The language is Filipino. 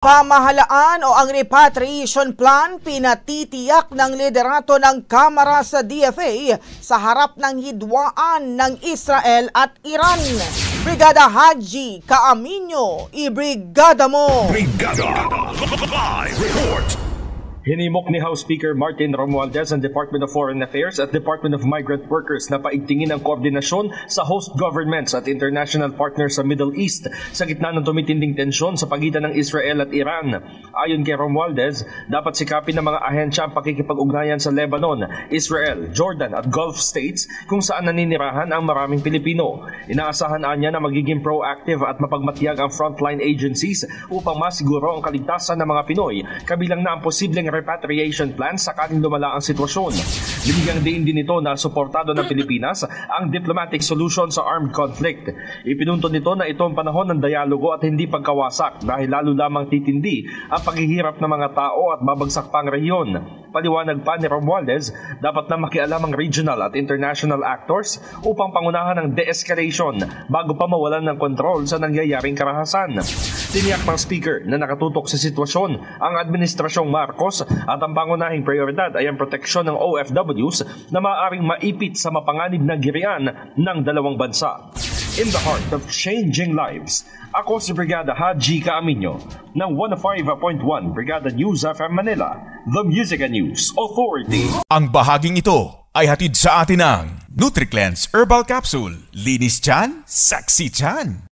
Pamahalaan o ang repatriation plan pinatitiyak ng liderato ng Kamara sa DFA sa harap ng hidwaan ng Israel at Iran. Brigada Haji Kaaminyo, ibrigada mo! Brigada Live Report! Hinimok ni House Speaker Martin Romualdez ang Department of Foreign Affairs at Department of Migrant Workers na paigtingin ang koordinasyon sa host governments at international partners sa Middle East sa gitna ng tumitinding tensyon sa pagitan ng Israel at Iran. Ayon kay Romualdez, dapat sikapin ng mga ahensya ang pakikipag-ugnayan sa Lebanon, Israel, Jordan at Gulf states kung saan naninirahan ang maraming Pilipino. Inaasahan niya na magiging proactive at mapagmatiyag ang frontline agencies upang masiguro ang kaligtasan ng mga Pinoy, kabilang na ang posibleng repatriation plan sakaling lumala ang sitwasyon. Binigyang diin din ito na suportado ng Pilipinas ang diplomatic solution sa armed conflict. Ipinunto nito na ito ang panahon ng dialogo at hindi pagkawasak dahil lalo lamang titindi ang paghihirap ng mga tao at babagsak pa ang rehiyon. Paliwanag pa ni Romualdez, dapat na makialam ang regional at international actors upang pangunahan ang de-escalation bago pa mawalan ng kontrol sa nangyayaring karahasan. Tiniyak ng speaker na nakatutok sa sitwasyon ang Administrasyong Marcos at ang pangunahing prioridad ay ang proteksyon ng OFWs na maaaring maipit sa mapanganib na girian ng dalawang bansa. In the heart of changing lives, ako si Brigada Haji Kaaminyo ng 105.1 Brigada News FM Manila, the Music and News Authority. Ang bahaging ito ay hatid sa atin ng NutriCleanse Herbal Capsule. Linis tiyan, sexy tiyan.